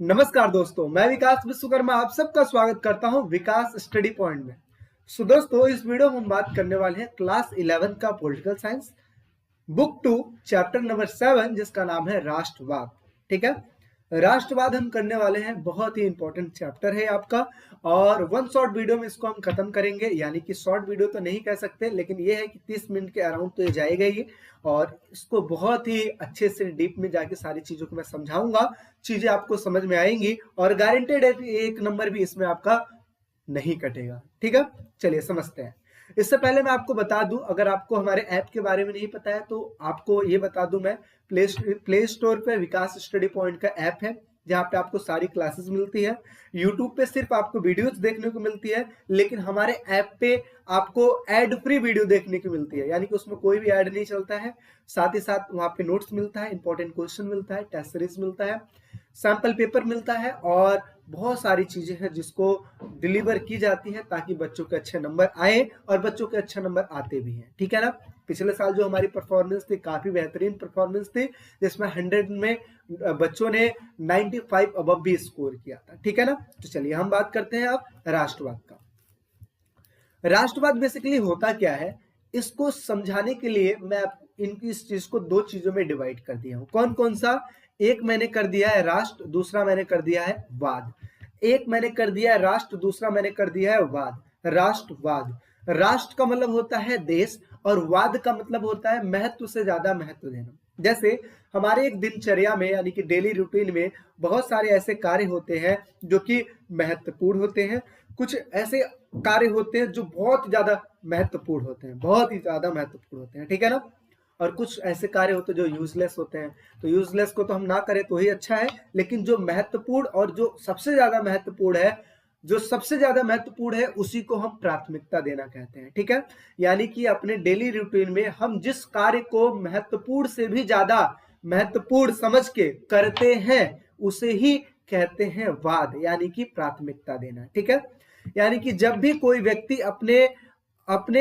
नमस्कार दोस्तों, मैं विकास विश्वकर्मा आप सबका स्वागत करता हूं विकास स्टडी पॉइंट में। सो दोस्तों, इस वीडियो में हम बात करने वाले हैं क्लास 11 का political science book 2 chapter number 7 जिसका नाम है राष्ट्रवाद। ठीक है, राष्ट्रवाद हम करने वाले हैं, बहुत ही इंपॉर्टेंट चैप्टर है आपका। और वन शॉर्ट वीडियो में इसको हम खत्म करेंगे, यानी कि शॉर्ट वीडियो तो नहीं कह सकते, लेकिन ये है कि 30 मिनट के अराउंड तो ये जाएगा ही। और इसको बहुत ही अच्छे से डीप में जाके सारी चीजों को मैं समझाऊंगा, चीजें आपको समझ में आएंगी और गारंटेड है कि एक नंबर भी इसमें आपका नहीं कटेगा। ठीक है, चलिए समझते हैं। इससे पहले मैं आपको बता दूं, अगर आपको हमारे ऐप के बारे में नहीं पता है तो आपको ये बता दूं, मैं प्ले स्टोर पे विकास स्टडी पॉइंट का ऐप है जहां पे आपको सारी क्लासेस मिलती है। यूट्यूब पे सिर्फ आपको वीडियोस देखने को मिलती है, लेकिन हमारे ऐप पे आपको एड फ्री वीडियो देखने को मिलती है, यानी कि उसमें कोई भी ऐड नहीं चलता है। साथ ही साथ वहां पे नोट्स मिलता है, इंपॉर्टेंट क्वेश्चन मिलता है, टेस्ट सीरीज मिलता है, सैंपल पेपर मिलता है और बहुत सारी चीजें हैं जिसको डिलीवर की जाती है ताकि बच्चों के अच्छे नंबर आए और बच्चों के अच्छे नंबर आते भी हैं। ठीक है ना। पिछले साल जो हमारी परफॉर्मेंस थी, काफी बेहतरीन परफॉर्मेंस थी, जिसमें 100 में बच्चों ने 95 अबव भी स्कोर किया था। ठीक है ना। तो चलिए हम बात करते हैं अब राष्ट्रवाद का। राष्ट्रवाद बेसिकली होता क्या है, इसको समझाने के लिए मैं इनकी इस चीज को दो चीजों में डिवाइड कर दिया हूं। कौन कौन सा? एक मैंने कर दिया है राष्ट्र, दूसरा मैंने कर दिया है वाद। एक मैंने कर दिया है राष्ट्र, दूसरा मैंने कर दिया है वाद। राष्ट्रवाद, राष्ट्र का मतलब होता है देश और वाद का मतलब होता है महत्व से ज्यादा महत्व देना। जैसे हमारे एक दिनचर्या में, यानी कि डेली रूटीन में बहुत सारे ऐसे कार्य होते हैं जो कि महत्वपूर्ण होते हैं, कुछ ऐसे कार्य होते हैं जो बहुत ज्यादा महत्वपूर्ण होते हैं, बहुत ही ज्यादा महत्वपूर्ण होते हैं। ठीक है ना। और कुछ ऐसे कार्य होते हैं जो यूजलेस होते हैं, तो यूजलेस को तो हम ना करें तो ही अच्छा है, लेकिन जो महत्वपूर्ण और जो सबसे ज्यादा महत्वपूर्ण है, जो सबसे ज्यादा महत्वपूर्ण है उसी को हम प्राथमिकता देना कहते हैं। ठीक है, यानी कि अपने डेली रूटीन में हम जिस कार्य को महत्वपूर्ण से भी ज्यादा महत्वपूर्ण समझ के करते हैं उसे ही कहते हैं वाद, यानी कि प्राथमिकता देना। ठीक है, यानी कि जब भी कोई व्यक्ति अपने अपने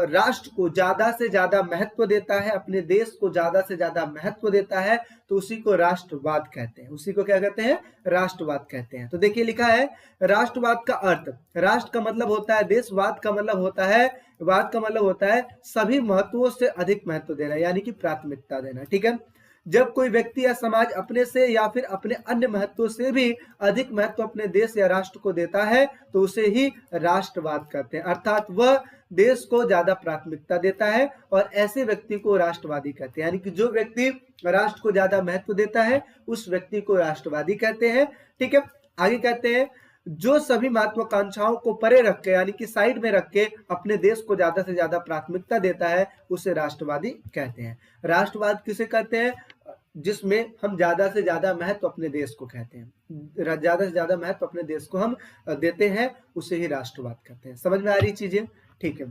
राष्ट्र को ज्यादा से ज्यादा महत्व देता है, अपने देश को ज्यादा से ज्यादा महत्व देता है, तो उसी को राष्ट्रवाद कहते हैं। उसी को क्या कहते हैं? राष्ट्रवाद कहते हैं। तो देखिए लिखा है राष्ट्रवाद का अर्थ, राष्ट्र का मतलब होता है देश, वाद का मतलब होता है, वाद का मतलब होता है सभी महत्वों से अधिक महत्व देना, यानी कि प्राथमिकता देना। ठीक है, जब कोई व्यक्ति या समाज अपने से या फिर अपने अन्य महत्वों से भी अधिक महत्व अपने देश या राष्ट्र को देता है तो उसे ही राष्ट्रवाद कहते हैं, अर्थात वह देश को ज्यादा प्राथमिकता देता है और ऐसे व्यक्ति को राष्ट्रवादी कहते हैं। यानी कि जो व्यक्ति राष्ट्र को ज्यादा महत्व देता है उस व्यक्ति को राष्ट्रवादी कहते हैं। ठीक है, आगे कहते हैं जो सभी महत्वाकांक्षाओं को परे रख के, यानी कि साइड में रख के अपने देश को ज्यादा से ज्यादा प्राथमिकता देता है उसे राष्ट्रवादी कहते हैं। राष्ट्रवाद किसे कहते हैं? जिसमें हम ज्यादा से ज्यादा महत्व अपने देश को कहते हैं, ज्यादा से ज्यादा महत्व अपने देश को हम देते हैं, उसे ही राष्ट्रवाद कहते हैं। समझ में आ रही चीजें? ठीक है,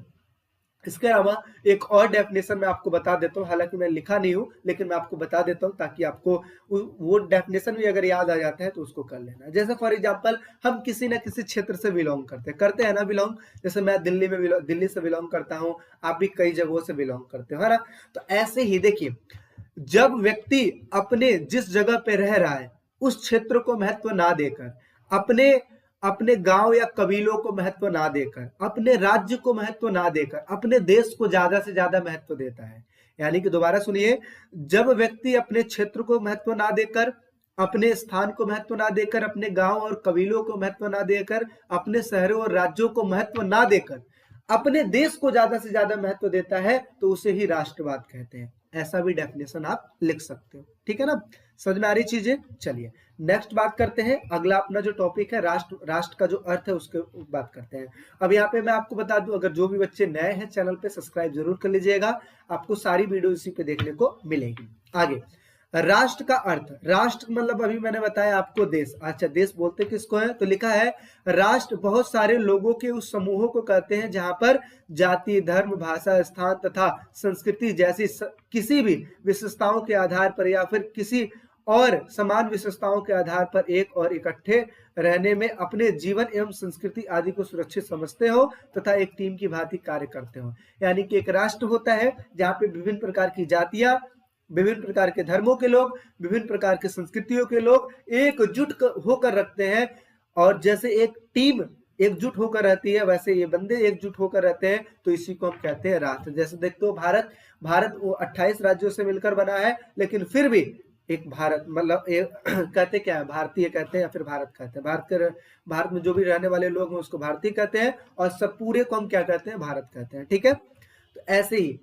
इसके अलावा एक और डेफिनेशन मैं आपको बता देता हूँ, हालांकि मैं लिखा नहीं हूं लेकिन मैं आपको बता देता हूँ ताकि आपको वो डेफिनेशन भी अगर याद आ जाता है तो उसको कर लेना। जैसे फॉर एग्जांपल हम किसी न किसी क्षेत्र से बिलोंग करते हैं ना, बिलोंग। जैसे मैं दिल्ली से बिलोंग करता हूँ, आप भी कई जगहों से बिलोंग करते हो, है ना। तो ऐसे ही देखिए, जब व्यक्ति अपने जिस जगह पे रह रहा है उस क्षेत्र को महत्व ना देकर, अपने अपने गांव या कबीलों को महत्व ना देकर, अपने राज्य को महत्व ना देकर अपने देश को ज्यादा से ज्यादा महत्व देता है। यानी कि दोबारा सुनिए, जब व्यक्ति अपने क्षेत्र को महत्व ना देकर, अपने स्थान को महत्व ना देकर, अपने गांव और कबीलों को महत्व ना देकर, अपने शहरों और राज्यों को महत्व ना देकर अपने देश को ज्यादा से ज्यादा महत्व देता है तो उसे ही राष्ट्रवाद कहते हैं। ऐसा भी डेफिनेशन आप लिख सकते हो। ठीक है ना, समझ में आ रही चीजें? चलिए नेक्स्ट बात करते हैं। अगला अपना जो टॉपिक है राष्ट्र का जो अर्थ है उसके बात करते हैं। अब यहाँ पे मैं आपको बता दूं, अगर जो भी बच्चे नए हैं चैनल पे सब्सक्राइब जरूर कर लीजिएगा, आपको सारी वीडियो इसी पे देखने को मिलेगी। आगे राष्ट्र का अर्थ, राष्ट्र मतलब अभी मैंने बताया आपको देश। अच्छा, देश बोलते किसको है? तो लिखा है राष्ट्र बहुत सारे लोगों के उस समूहों को कहते हैं जहां पर जाति, धर्म, भाषा, स्थान तथा संस्कृति जैसी किसी भी विशेषताओं के आधार पर या फिर किसी और समान विशेषताओं के आधार पर एक और इकट्ठे रहने में अपने जीवन एवं संस्कृति आदि को सुरक्षित समझते हो तथा एक टीम की भांति कार्य करते हो। यानी कि एक राष्ट्र होता है जहां पे विभिन्न प्रकार की जातियां, विभिन्न प्रकार के धर्मों के लोग, विभिन्न प्रकार के संस्कृतियों के लोग एकजुट होकर रखते हैं, और जैसे एक टीम एकजुट होकर रहती है वैसे ये बंदे एकजुट होकर रहते हैं, तो इसी को हम कहते हैं राष्ट्र। जैसे देखते हो भारत वो 28 राज्यों से मिलकर बना है, लेकिन फिर भी एक भारत, मतलब कहते क्या है, भारतीय कहते हैं या फिर भारत कहते हैं। भारत में जो भी रहने वाले लोग हैं उसको भारतीय कहते हैं, और सब पूरे को हम क्या कहते हैं, भारत कहते हैं। ठीक है, तो ऐसे ही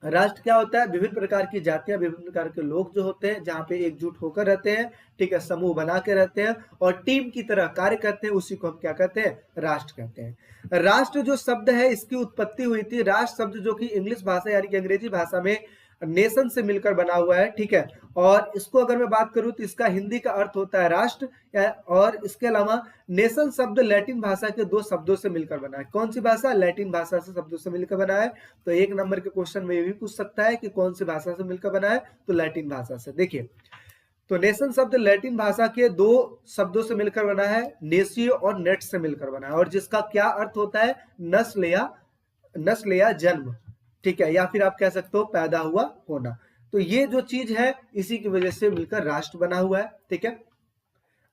राष्ट्र क्या होता है, विभिन्न प्रकार की जातियां, विभिन्न प्रकार के लोग जो होते हैं जहाँ पे एकजुट होकर रहते हैं, ठीक है, समूह बना के रहते हैं और टीम की तरह कार्य करते हैं, उसी को हम क्या कहते हैं, राष्ट्र कहते हैं। राष्ट्र जो शब्द है इसकी उत्पत्ति हुई थी, राष्ट्र शब्द जो कि इंग्लिश भाषा यानी कि अंग्रेजी भाषा में नेशन से मिलकर बना हुआ है, ठीक है, और इसको अगर मैं बात करूं तो इसका हिंदी का अर्थ होता है राष्ट्र, और इसके अलावा नेशन शब्द लैटिन भाषा के 2 शब्दों से मिलकर बना है। कौन सी भाषा, लैटिन भाषा से शब्दों से मिलकर बना है। तो 1 नंबर के क्वेश्चन में ये भी पूछ सकता है कि कौन सी भाषा से मिलकर बना है, तो लैटिन भाषा से। देखिए, तो नेशन शब्द लैटिन भाषा के 2 शब्दों से मिलकर बना है, नेशियो और नेट से मिलकर बना है, और जिसका क्या अर्थ होता है, नस्ल या जन्म, ठीक है, या फिर आप कह सकते हो पैदा हुआ होना। तो ये जो चीज है इसी की वजह से मिलकर राष्ट्र बना हुआ है। ठीक है,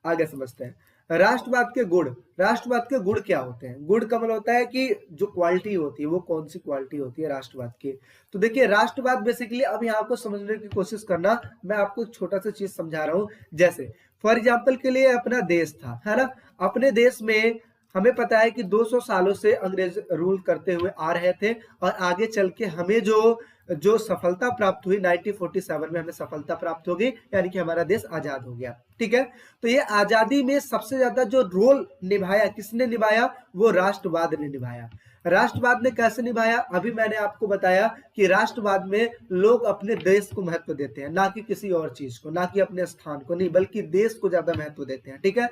आगे समझते हैं राष्ट्रवाद के गुण। राष्ट्रवाद के गुण क्या होते हैं, गुण का मतलब होता है कि जो क्वालिटी होती है वो कौन सी क्वालिटी होती है राष्ट्रवाद की। तो देखिए, राष्ट्रवाद बेसिकली अब यहाँ आपको समझने की कोशिश करना, मैं आपको छोटा सा चीज समझा रहा हूँ। जैसे फॉर एग्जाम्पल के लिए अपना देश था, है ना, अपने देश में हमें पता है कि 200 सालों से अंग्रेज रूल करते हुए आ रहे थे, और आगे चल के हमें जो सफलता प्राप्त हुई 1947 में हमें सफलता प्राप्त हो गई, यानी कि हमारा देश आजाद हो गया। ठीक है, तो ये आजादी में सबसे ज्यादा जो रोल निभाया, किसने निभाया, वो राष्ट्रवाद ने निभाया। राष्ट्रवाद ने कैसे निभाया, अभी मैंने आपको बताया कि राष्ट्रवाद में लोग अपने देश को महत्व देते हैं, ना कि किसी और चीज को, ना कि अपने स्थान को नहीं, बल्कि देश को ज्यादा महत्व देते हैं। ठीक है,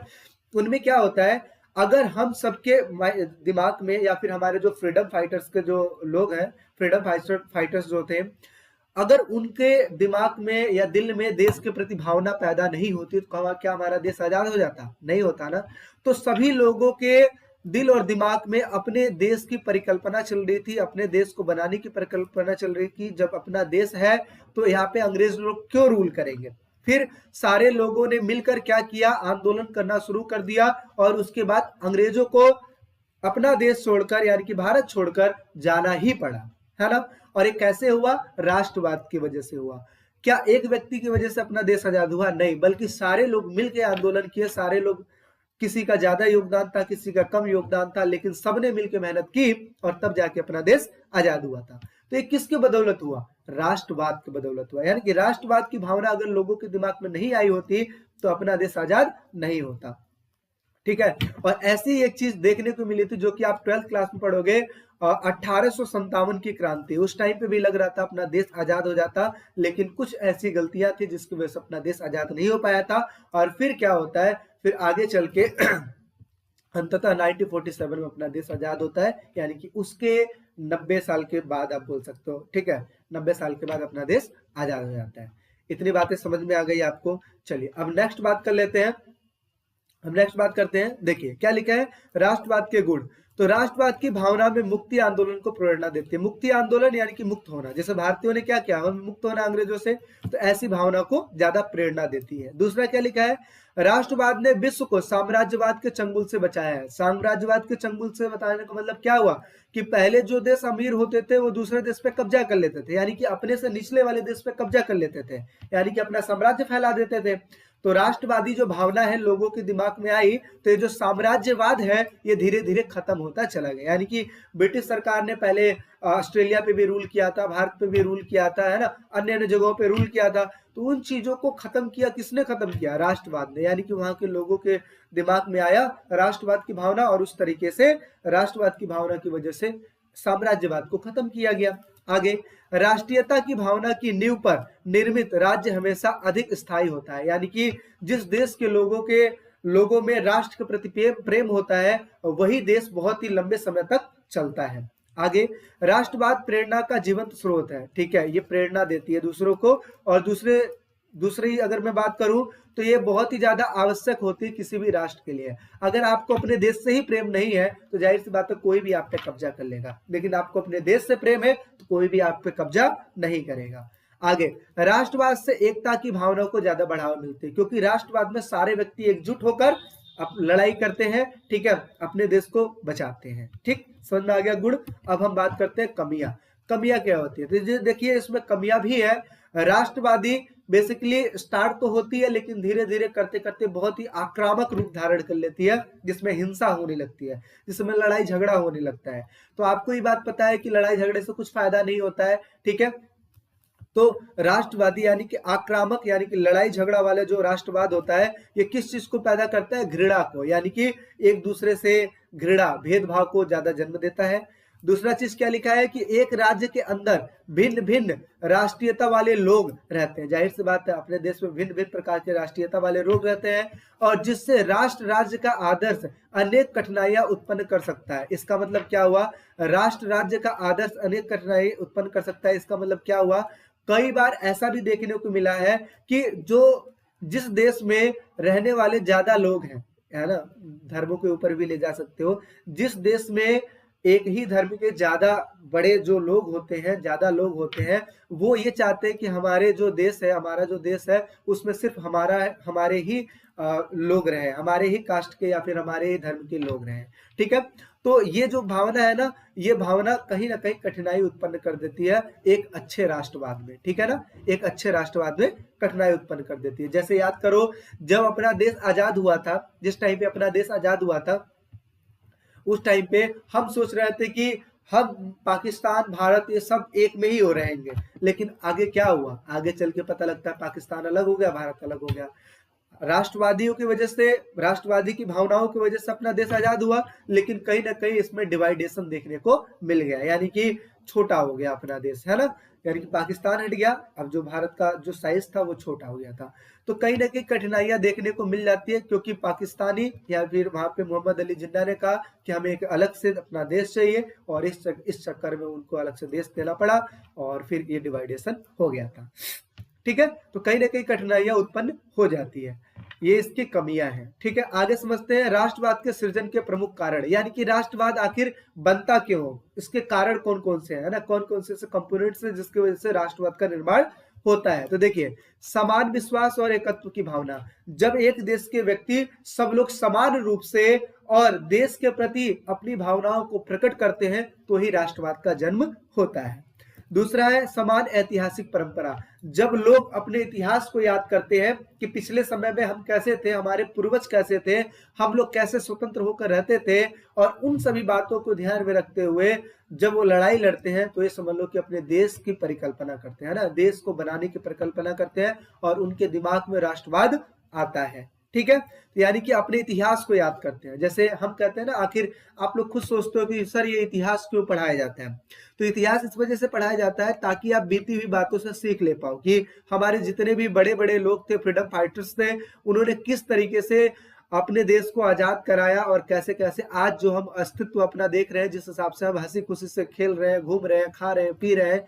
उनमें क्या होता है, अगर हम सबके दिमाग में या फिर हमारे जो फ्रीडम फाइटर्स के जो लोग हैं, फ्रीडम फाइटर्स जो थे, अगर उनके दिमाग में या दिल में देश के प्रति भावना पैदा नहीं होती तो क्या हमारा देश आजाद हो जाता, नहीं होता ना। तो सभी लोगों के दिल और दिमाग में अपने देश की परिकल्पना चल रही थी, अपने देश को बनाने की परिकल्पना चल रही थी। जब अपना देश है तो यहाँ पे अंग्रेज लोग क्यों रूल करेंगे। फिर सारे लोगों ने मिलकर क्या किया, आंदोलन करना शुरू कर दिया, और उसके बाद अंग्रेजों को अपना देश छोड़कर यानी कि भारत छोड़कर जाना ही पड़ा, है ना। और ये कैसे हुआ, राष्ट्रवाद की वजह से हुआ। क्या एक व्यक्ति की वजह से अपना देश आजाद हुआ, नहीं, बल्कि सारे लोग मिलकर आंदोलन किए, सारे लोग, किसी का ज्यादा योगदान था, किसी का कम योगदान था, लेकिन सबने मिलकर मेहनत की और तब जाके अपना देश आजाद हुआ था। तो ये किसके बदौलत हुआ, राष्ट्रवाद की बदौलत हुआ। यानी कि राष्ट्रवाद की भावना अगर लोगों के दिमाग में नहीं आई होती तो अपना देश आजाद नहीं होता। ठीक है, और ऐसी एक चीज देखने को मिली थी जो कि आप 12th क्लास में पढ़ोगे, 1857 की क्रांति। उस टाइम पे भी लग रहा था अपना देश आजाद हो जाता, लेकिन कुछ ऐसी गलतियां थी जिसकी वजह से अपना देश आजाद नहीं हो पाया था। और फिर क्या होता है, फिर आगे चल के अंततः 1947 में अपना देश आजाद होता है, यानी कि उसके 90 साल के बाद आप बोल सकते हो। ठीक है, 90 साल के बाद अपना देश आजाद हो जाता है। इतनी बातें समझ में आ गई आपको। चलिए अब नेक्स्ट बात कर लेते हैं, हम नेक्स्ट बात करते हैं। देखिए क्या लिखा है, राष्ट्रवाद के गुण। तो राष्ट्रवाद की भावना में मुक्ति आंदोलन को प्रेरणा देती है। मुक्ति आंदोलन यानी कि मुक्त होना, जैसे भारतीयों ने क्या किया, हम मुक्त होना अंग्रेजों से, तो ऐसी भावना को ज्यादा प्रेरणा देती है। दूसरा क्या लिखा है, राष्ट्रवाद ने विश्व को साम्राज्यवाद के चंगुल से बचाया है। साम्राज्यवाद के चंगुल से बताने का मतलब क्या हुआ कि पहले जो देश अमीर होते थे वो दूसरे देश पे कब्जा कर लेते थे, यानी कि अपने से निचले वाले देश पे कब्जा कर लेते थे, यानी कि अपना साम्राज्य फैला देते थे। तो राष्ट्रवादी जो भावना है लोगों के दिमाग में आई, तो ये जो साम्राज्यवाद है ये धीरे धीरे खत्म होता चला गया। यानी कि ब्रिटिश सरकार ने पहले ऑस्ट्रेलिया पे भी रूल किया था, भारत पे भी रूल किया था, है ना, अन्य अन्य जगहों पे रूल किया था। तो उन चीजों को खत्म किया, किसने खत्म किया, राष्ट्रवाद ने। यानी कि वहां के लोगों के दिमाग में आया राष्ट्रवाद की भावना, और उस तरीके से राष्ट्रवाद की भावना की वजह से साम्राज्यवाद को खत्म किया गया। आगे, राष्ट्रीयता की भावना की नींव पर निर्मित राज्य हमेशा अधिक स्थायी होता है। यानी कि जिस देश के लोगों में राष्ट्र के प्रति प्रेम होता है वही देश बहुत ही लंबे समय तक चलता है। आगे, राष्ट्रवाद प्रेरणा का जीवंत स्रोत है। ठीक है, ये प्रेरणा देती है दूसरों को, और दूसरी अगर मैं बात करूं तो ये बहुत ही ज्यादा आवश्यक होती है किसी भी राष्ट्र के लिए। अगर आपको अपने देश से ही प्रेम नहीं है तो जाहिर सी बात है कोई भी आप पे कब्जा कर लेगा, लेकिन आपको अपने देश से प्रेम है तो कोई भी आप पे कब्जा नहीं करेगा। आगे, राष्ट्रवाद से एकता की भावना को ज्यादा बढ़ावा मिलती है, क्योंकि राष्ट्रवाद में सारे व्यक्ति एकजुट होकर लड़ाई करते हैं, ठीक है, अपने देश को बचाते हैं। ठीक, समझ में आ गया गुण। अब हम बात करते हैं कमियां। कमियां क्या होती है, तो देखिए इसमें कमियां भी है। राष्ट्रवादी बेसिकली स्टार्ट तो होती है, लेकिन धीरे धीरे करते करते बहुत ही आक्रामक रूप धारण कर लेती है, जिसमें हिंसा होने लगती है, जिसमें लड़ाई झगड़ा होने लगता है। तो आपको ये बात पता है कि लड़ाई झगड़े से कुछ फायदा नहीं होता है, ठीक है। तो राष्ट्रवादी यानी कि आक्रामक, यानी कि लड़ाई झगड़ा वाला जो राष्ट्रवाद होता है, ये किस चीज को पैदा करता है, घृणा को, यानी कि एक दूसरे से घृणा, भेदभाव को ज्यादा जन्म देता है। दूसरा चीज क्या लिखा है कि एक राज्य के अंदर भिन्न भिन्न राष्ट्रीयता वाले लोग रहते हैं। जाहिर सी बात है, अपने देश में भिन्न भिन्न प्रकार के राष्ट्रीयता वाले लोग रहते हैं, और जिससे राष्ट्र राज्य का आदर्श अनेक कठिनाइयां उत्पन्न कर सकता है। इसका मतलब क्या हुआ, राष्ट्र राज्य का आदर्श अनेक कठिनाई उत्पन्न कर सकता है। इसका मतलब क्या हुआ, कई बार ऐसा भी देखने को मिला है कि जिस देश में रहने वाले ज्यादा लोग हैं, है ना, धर्मों के ऊपर भी ले जा सकते हो, जिस देश में एक ही धर्म के ज्यादा बड़े जो लोग होते हैं, ज्यादा लोग होते हैं, वो ये चाहते हैं कि हमारे जो देश है, हमारा जो देश है, उसमें सिर्फ हमारे ही लोग रहे, हमारे ही कास्ट के या फिर हमारे ही धर्म के लोग रहे, ठीक है। तो ये जो भावना है ना, ये भावना कहीं ना कहीं कठिनाई उत्पन्न कर देती है एक अच्छे राष्ट्रवाद में, ठीक है ना, एक अच्छे राष्ट्रवाद में कठिनाई उत्पन्न कर देती है। जैसे याद करो, जब अपना देश आजाद हुआ था, जिस टाइम पे अपना देश आजाद हुआ था, उस टाइम पे हम सोच रहे थे कि हम पाकिस्तान भारत ये सब एक में ही हो रहेंगे, लेकिन आगे क्या हुआ, आगे चल के पता लगता है पाकिस्तान अलग हो गया, भारत अलग हो गया। राष्ट्रवादियों की वजह से, राष्ट्रवादी की भावनाओं की वजह से अपना देश आजाद हुआ, लेकिन कहीं ना कहीं इसमें डिवाइडेशन देखने को मिल गया, यानी कि छोटा हो गया अपना देश, है ना, यानी कि पाकिस्तान हट गया, अब जो भारत का जो साइज था वो छोटा हो गया था। तो कहीं ना कहीं कठिनाइयां देखने को मिल जाती है, क्योंकि पाकिस्तानी या फिर वहां पे मोहम्मद अली जिन्ना ने कहा कि हमें एक अलग से अपना देश चाहिए, और इस चक्कर में उनको अलग से देश देना पड़ा, और फिर ये डिवाइडेशन हो गया था, ठीक है। तो कहीं ना कहीं कठिनाइयां उत्पन्न हो जाती है, ये इसकी कमियां हैं, ठीक है। आगे समझते हैं राष्ट्रवाद के सृजन के प्रमुख कारण, यानी कि राष्ट्रवाद आखिर बनता क्यों, इसके कारण कौन कौन से हैं ना, कौन कौन से कंपोनेंट्स हैं जिसकी वजह से राष्ट्रवाद का निर्माण होता है। तो देखिए, समान विश्वास और एकत्व की भावना, जब एक देश के व्यक्ति सब लोग समान रूप से और देश के प्रति अपनी भावनाओं को प्रकट करते हैं, तो ही राष्ट्रवाद का जन्म होता है। दूसरा है समान ऐतिहासिक परंपरा, जब लोग अपने इतिहास को याद करते हैं कि पिछले समय में हम कैसे थे, हमारे पूर्वज कैसे थे, हम लोग कैसे स्वतंत्र होकर रहते थे, और उन सभी बातों को ध्यान में रखते हुए जब वो लड़ाई लड़ते हैं, तो ये समझ लो कि अपने देश की परिकल्पना करते हैं ना, देश को बनाने की परिकल्पना करते हैं, और उनके दिमाग में राष्ट्रवाद आता है, ठीक है। तो यानी कि अपने इतिहास को याद करते हैं। जैसे हम कहते हैं ना, आखिर आप लोग खुद सोचते हो कि सर ये इतिहास क्यों पढ़ाया जाता है, तो इतिहास इस वजह से पढ़ाया जाता है ताकि आप बीती हुई बातों से सीख ले पाओ कि हमारे जितने भी बड़े बड़े लोग थे, फ्रीडम फाइटर्स थे, उन्होंने किस तरीके से अपने देश को आजाद कराया, और कैसे कैसे आज जो हम अस्तित्व अपना देख रहे हैं, जिस हिसाब से हम हंसी खुशी से खेल रहे हैं, घूम रहे हैं, खा रहे हैं, पी रहे हैं,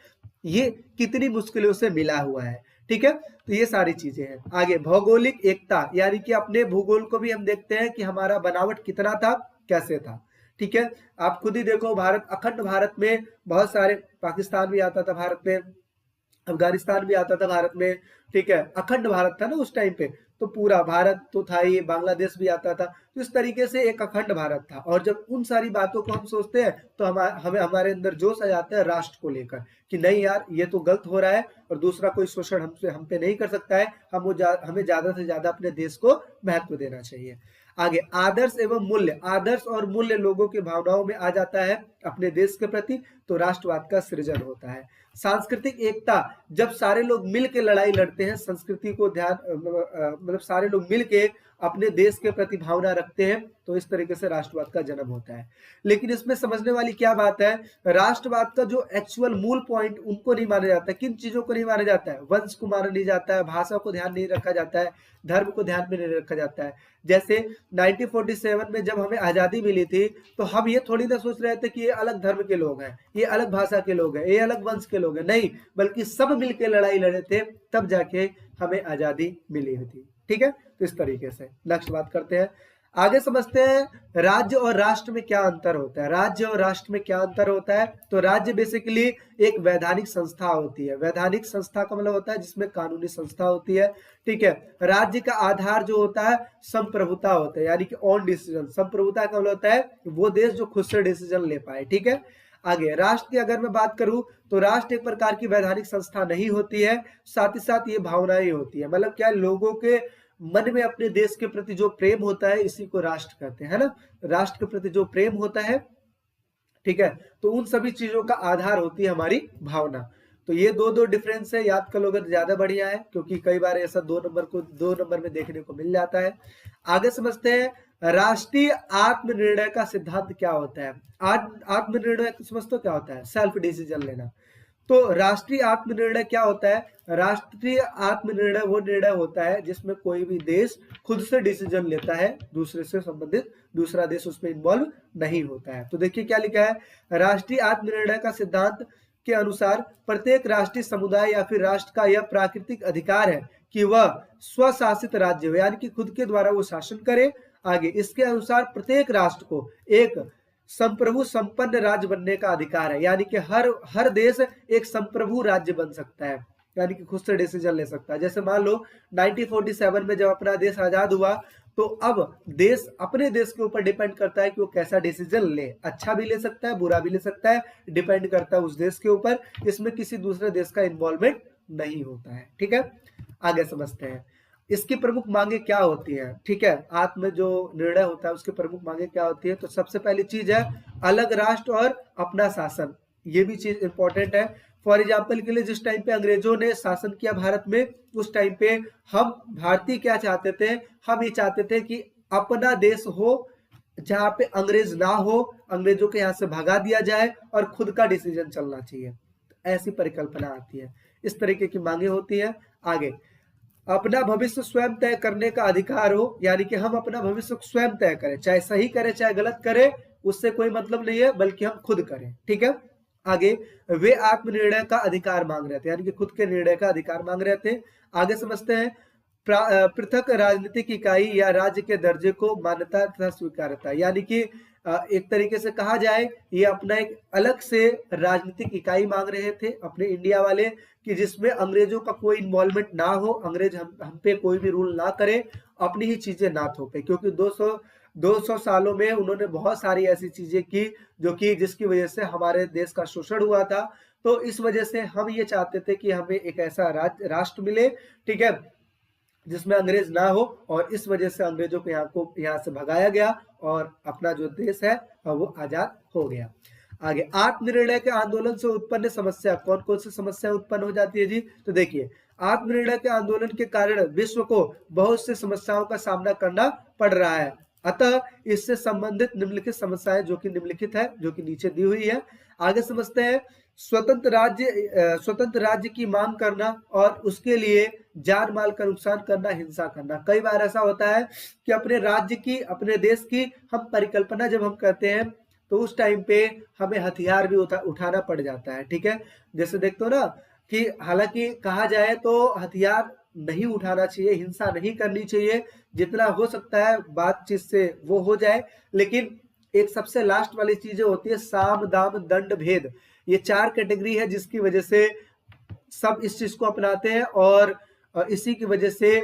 ये कितनी मुश्किलों से मिला हुआ है, ठीक है। तो ये सारी चीजें हैं। आगे भौगोलिक एकता, यानी कि अपने भूगोल को भी हम देखते हैं कि हमारा बनावट कितना था, कैसे था, ठीक है। आप खुद ही देखो, भारत, अखंड भारत में बहुत सारे, पाकिस्तान भी आता था भारत में, अफगानिस्तान भी आता था भारत में, ठीक है, अखंड भारत था ना उस टाइम पे, तो पूरा भारत तो था ही, बांग्लादेश भी आता था, तो इस तरीके से एक अखंड भारत था। और जब उन सारी बातों को हम सोचते हैं, तो हमें हमारे अंदर जोश आ जाता है राष्ट्र को लेकर कि नहीं यार, ये तो गलत हो रहा है, और दूसरा कोई शोषण हम पे नहीं कर सकता है, हमें ज्यादा से ज्यादा अपने देश को महत्व देना चाहिए। आगे आदर्श एवं मूल्य, आदर्श और मूल्य लोगों की भावनाओं में आ जाता है अपने देश के प्रति, तो राष्ट्रवाद का सृजन होता है। सांस्कृतिक एकता, जब सारे लोग मिल के लड़ाई लड़ते हैं, संस्कृति को ध्यान, मतलब सारे लोग मिल के अपने देश के प्रति भावना रखते हैं, तो इस तरीके से राष्ट्रवाद का जन्म होता है। लेकिन इसमें समझने वाली क्या बात है, राष्ट्रवाद का जो एक्चुअल मूल पॉइंट, उनको नहीं माना जाता। किन चीजों को नहीं माना जाता है, वंश को माना नहीं जाता है, भाषा को ध्यान नहीं रखा जाता है, धर्म को ध्यान में नहीं रखा जाता है। जैसे 1947 में जब हमें आजादी मिली थी, तो हम ये थोड़ी ना सोच रहे थे कि ये अलग धर्म के लोग हैं, ये अलग भाषा के लोग हैं, ये अलग वंश के लोग हैं, नहीं, बल्कि सब मिलकर लड़ाई लड़े थे, तब जाके हमें आजादी मिली थी, ठीक है। तो इस तरीके से नेक्स्ट बात करते हैं। आगे समझते हैं राज्य और राष्ट्र में क्या अंतर होता है। राज्य और राष्ट्र में क्या अंतर होता है, तो राज्य बेसिकली एक वैधानिक संस्था होती है। वैधानिक संस्था का मतलब होता है जिसमें कानूनी संस्था होती है, ठीक है। राज्य का आधार जो होता है संप्रभुता होता है, यानी कि ऑन डिसीजन। संप्रभुता का मतलब होता है वो देश जो खुद से डिसीजन ले पाए, ठीक है। आगे राष्ट्र की अगर मैं बात करूं तो राष्ट्र एक प्रकार की वैधानिक संस्था नहीं होती है, साथ ही साथ ये भावनाएं होती है। मतलब क्या, लोगों के मन में अपने देश के प्रति जो प्रेम होता है इसी को राष्ट्र कहते हैं, है ना। राष्ट्र के प्रति जो प्रेम होता है, ठीक है, तो उन सभी चीजों का आधार होती है हमारी भावना। तो ये दो दो डिफरेंस है, याद कर लोगे तो ज्यादा बढ़िया है, क्योंकि कई बार ऐसा 2 नंबर में देखने को मिल जाता है। आगे समझते हैं राष्ट्रीय आत्मनिर्णय का सिद्धांत क्या होता है। आत्मनिर्णय समझते हो क्या होता है, सेल्फ डिसीजन लेना। तो राष्ट्रीय आत्मनिर्णय क्या होता है। राष्ट्रीय आत्मनिर्णय वो निर्णय होता है जिसमें कोई भी देश खुद से डिसीजन लेता है, दूसरे से संबंधित दूसरा देश उसमें इन्वॉल्व नहीं होता है। तो देखिए क्या लिखा है, राष्ट्रीय आत्मनिर्णय का सिद्धांत के अनुसार प्रत्येक राष्ट्रीय समुदाय या फिर राष्ट्र का यह प्राकृतिक अधिकार है कि वह स्वशासित राज्य हो, यानी कि खुद के द्वारा वो शासन करे। आगे इसके अनुसार प्रत्येक राष्ट्र को एक संप्रभु संपन्न राज्य बनने का अधिकार है, यानी कि हर देश एक संप्रभु राज्य बन सकता है, यानी कि खुद से डिसीजन ले सकता है। जैसे मान लो 1947 में जब अपना देश आजाद हुआ, तो अब देश अपने देश के ऊपर डिपेंड करता है कि वो कैसा डिसीजन ले। अच्छा भी ले सकता है, बुरा भी ले सकता है, डिपेंड करता है उस देश के ऊपर। इसमें किसी दूसरे देश का इन्वॉल्वमेंट नहीं होता है, ठीक है। आगे समझते हैं इसकी प्रमुख मांगे क्या होती है, ठीक है। आत्म जो निर्णय होता है उसकी प्रमुख मांगे क्या होती है। तो सबसे पहली चीज है अलग राष्ट्र और अपना शासन, ये भी चीज इंपॉर्टेंट है। फॉर एग्जाम्पल के लिए जिस टाइम पे अंग्रेजों ने शासन किया भारत में, उस टाइम पे हम भारतीय क्या चाहते थे, हम ये चाहते थे कि अपना देश हो जहां पे अंग्रेज ना हो, अंग्रेजों के यहाँ से भगा दिया जाए और खुद का डिसीजन चलना चाहिए। ऐसी परिकल्पना आती है, इस तरीके की मांगे होती है। आगे अपना भविष्य स्वयं तय करने का अधिकार हो, यानी कि हम अपना भविष्य स्वयं तय करें, चाहे सही करें चाहे गलत करें, उससे कोई मतलब नहीं है, बल्कि हम खुद करें, ठीक है। आगे वे आत्मनिर्णय का अधिकार मांग रहे थे, यानी कि खुद के निर्णय का अधिकार मांग रहे थे। आगे समझते हैं पृथक राजनीतिक इकाई या राज्य के दर्जे को मान्यता तथा स्वीकार्यता, यानी कि एक तरीके से कहा जाए ये अपना एक अलग से राजनीतिक इकाई मांग रहे थे अपने इंडिया वाले, कि जिसमें अंग्रेजों का कोई इन्वॉल्वमेंट ना हो, अंग्रेज हम पे कोई भी रूल ना करे, अपनी ही चीजें ना थोपे। क्योंकि 200 सालों में उन्होंने बहुत सारी ऐसी चीजें की जो कि जिसकी वजह से हमारे देश का शोषण हुआ था। तो इस वजह से हम ये चाहते थे कि हमें एक ऐसा राष्ट्र मिले, ठीक है, जिसमें अंग्रेज ना हो, और इस वजह से अंग्रेजों को यहाँ से भगाया गया और अपना जो देश है वो आजाद हो गया। आगे आत्मनिर्णय के आंदोलन से उत्पन्न समस्या, कौन कौन सी समस्या उत्पन्न हो जाती है जी। तो देखिए आत्मनिर्णय के आंदोलन के कारण विश्व को बहुत सी समस्याओं का सामना करना पड़ रहा है। अतः इससे संबंधित निम्नलिखित समस्याएं जो कि निम्नलिखित है, जो कि नीचे दी हुई है। आगे समझते हैं स्वतंत्र राज्य की मांग करना और उसके लिए जान माल का नुकसान करना, हिंसा करना। कई बार ऐसा होता है कि अपने राज्य की, अपने देश की हम परिकल्पना जब हम करते हैं तो उस टाइम पे हमें हथियार भी उठाना पड़ जाता है, ठीक है। जैसे देखते हो ना कि हालांकि कहा जाए तो हथियार नहीं उठाना चाहिए, हिंसा नहीं करनी चाहिए, जितना हो सकता है बातचीत से वो हो जाए। लेकिन एक सबसे लास्ट वाली चीजें होती है साम दाम दंड भेद, ये 4 कैटेगरी है जिसकी वजह से सब इस चीज को अपनाते हैं और इसी की वजह से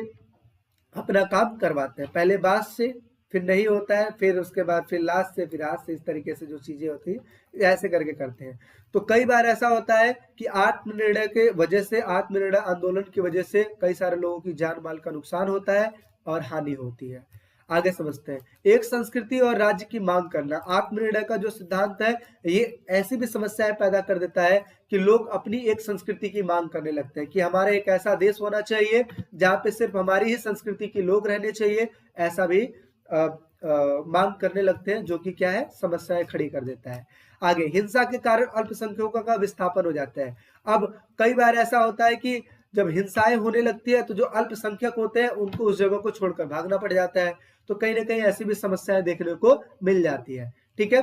अपना काम करवाते हैं। पहले बात से, फिर नहीं होता है, फिर उसके बाद फिर लास्ट से, फिर हाथ से, इस तरीके से जो चीजें होती है ऐसे करके करते हैं। तो कई बार ऐसा होता है कि आत्मनिर्णय के वजह से, आत्मनिर्णय आंदोलन की वजह से कई सारे लोगों की जान माल का नुकसान होता है और हानि होती है। आगे समझते हैं एक संस्कृति और राज्य की मांग करना। आत्मनिर्णय का जो सिद्धांत है ये ऐसी भी समस्याएं पैदा कर देता है कि लोग अपनी एक संस्कृति की मांग करने लगते हैं कि हमारा एक ऐसा देश होना चाहिए जहां पे सिर्फ हमारी ही संस्कृति के लोग रहने चाहिए, ऐसा भी मांग करने लगते हैं, जो कि क्या है, समस्याएं खड़ी कर देता है। आगे हिंसा के कारण अल्पसंख्यकों का विस्थापन हो जाता है। अब कई बार ऐसा होता है कि जब हिंसाएं होने लगती है तो जो अल्पसंख्यक होते हैं उनको उस जगह को छोड़कर भागना पड़ जाता है। तो कहीं ना कहीं ऐसी भी समस्याएं देखने को मिल जाती है, ठीक है।